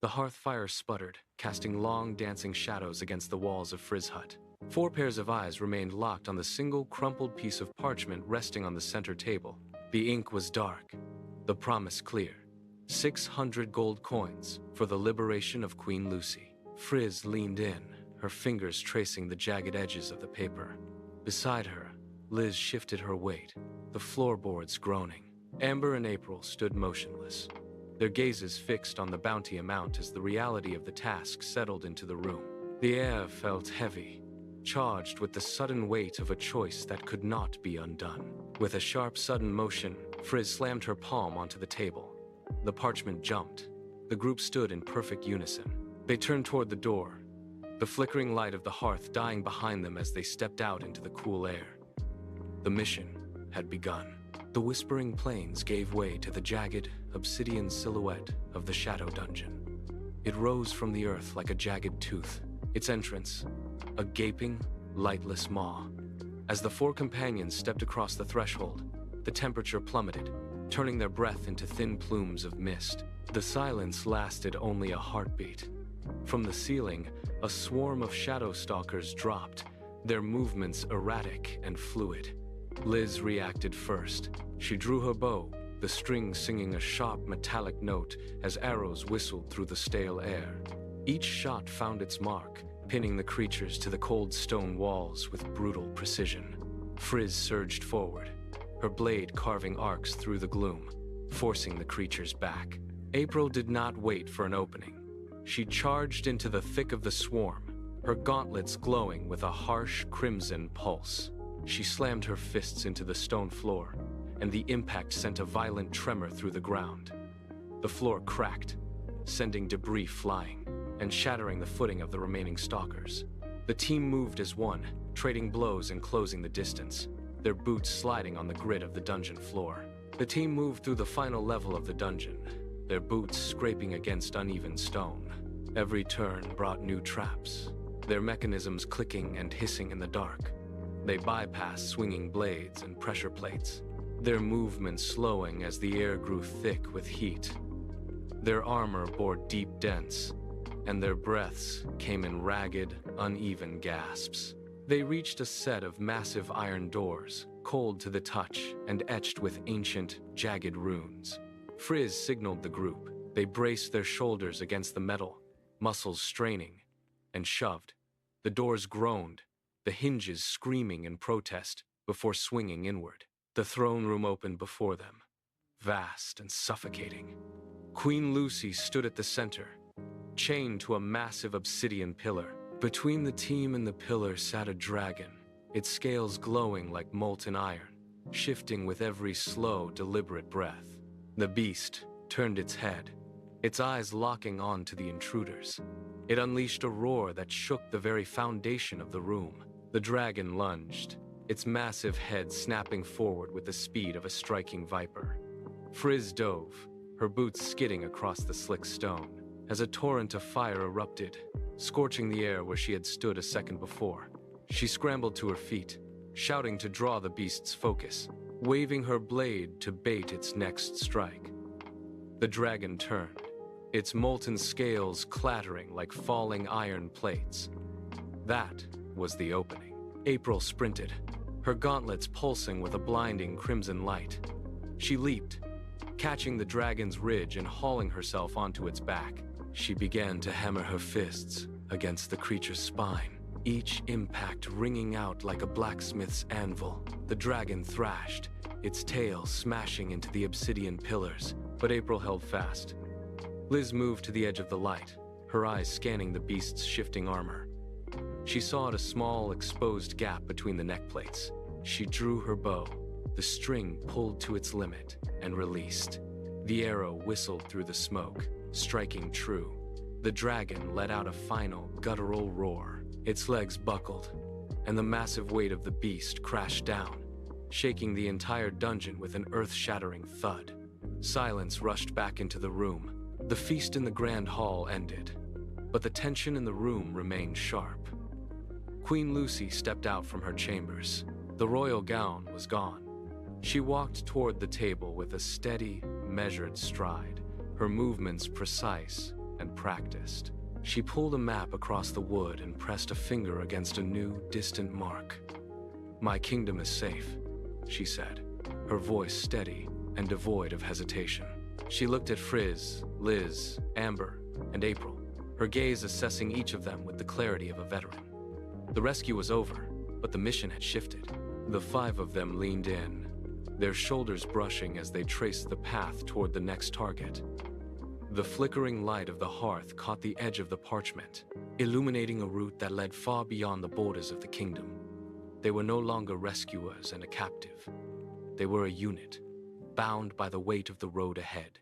The hearth fire sputtered, casting long, dancing shadows against the walls of Frizz's hut. 4 pairs of eyes remained locked on the single crumpled piece of parchment resting on the center table. The ink was dark, the promise clear. 600 gold coins for the liberation of Queen Lucy. Frizz leaned in, her fingers tracing the jagged edges of the paper. Beside her, Liz shifted her weight, the floorboards groaning. Amber and April stood motionless, their gazes fixed on the bounty amount as the reality of the task settled into the room. The air felt heavy, charged with the sudden weight of a choice that could not be undone. With a sharp, sudden motion, Frizz slammed her palm onto the table. The parchment jumped. The group stood in perfect unison. They turned toward the door, the flickering light of the hearth dying behind them as they stepped out into the cool air. The mission had begun. The whispering plains gave way to the jagged, obsidian silhouette of the shadow dungeon. It rose from the earth like a jagged tooth, its entrance a gaping, lightless maw. As the 4 companions stepped across the threshold, the temperature plummeted, turning their breath into thin plumes of mist. The silence lasted only a heartbeat. From the ceiling, a swarm of shadow stalkers dropped, their movements erratic and fluid. Liz reacted first. She drew her bow, the string singing a sharp metallic note as arrows whistled through the stale air. Each shot found its mark, pinning the creatures to the cold stone walls with brutal precision. Frizz surged forward, her blade carving arcs through the gloom, forcing the creatures back. April did not wait for an opening. She charged into the thick of the swarm, her gauntlets glowing with a harsh crimson pulse. She slammed her fists into the stone floor, and the impact sent a violent tremor through the ground. The floor cracked, sending debris flying and shattering the footing of the remaining stalkers. The team moved as one, trading blows and closing the distance, their boots sliding on the grit of the dungeon floor. The team moved through the final level of the dungeon, their boots scraping against uneven stone. Every turn brought new traps, their mechanisms clicking and hissing in the dark. They bypassed swinging blades and pressure plates, their movements slowing as the air grew thick with heat. Their armor bore deep dents, and their breaths came in ragged, uneven gasps. They reached a set of massive iron doors, cold to the touch and etched with ancient, jagged runes. Frizz signaled the group. They braced their shoulders against the metal, muscles straining, and shoved. The doors groaned, the hinges screaming in protest before swinging inward. The throne room opened before them, vast and suffocating. Queen Lucy stood at the center, chained to a massive obsidian pillar. Between the team and the pillar sat a dragon, its scales glowing like molten iron, shifting with every slow, deliberate breath. The beast turned its head, its eyes locking on to the intruders. It unleashed a roar that shook the very foundation of the room. The dragon lunged, its massive head snapping forward with the speed of a striking viper. Frizz dove, her boots skidding across the slick stone, as a torrent of fire erupted, scorching the air where she had stood a second before. She scrambled to her feet, shouting to draw the beast's focus, waving her blade to bait its next strike. The dragon turned, its molten scales clattering like falling iron plates. That was the opening. April sprinted, her gauntlets pulsing with a blinding crimson light. She leaped, catching the dragon's ridge and hauling herself onto its back. She began to hammer her fists against the creature's spine, each impact ringing out like a blacksmith's anvil. The dragon thrashed, its tail smashing into the obsidian pillars, but April held fast. Liz moved to the edge of the light, her eyes scanning the beast's shifting armor. She saw a small, exposed gap between the neck plates. She drew her bow, the string pulled to its limit, and released. The arrow whistled through the smoke, striking true. The dragon let out a final, guttural roar. Its legs buckled, and the massive weight of the beast crashed down, shaking the entire dungeon with an earth-shattering thud. Silence rushed back into the room. The feast in the grand hall ended, but the tension in the room remained sharp. Queen Lucy stepped out from her chambers. The royal gown was gone. She walked toward the table with a steady, measured stride, her movements precise, and practiced. She pulled a map across the wood and pressed a finger against a new, distant mark. "My kingdom is safe," she said, her voice steady and devoid of hesitation. She looked at Frizz, Liz, Amber, and April, her gaze assessing each of them with the clarity of a veteran. The rescue was over, but the mission had shifted. The 5 of them leaned in, their shoulders brushing as they traced the path toward the next target. The flickering light of the hearth caught the edge of the parchment, illuminating a route that led far beyond the borders of the kingdom. They were no longer rescuers and a captive. They were a unit, bound by the weight of the road ahead.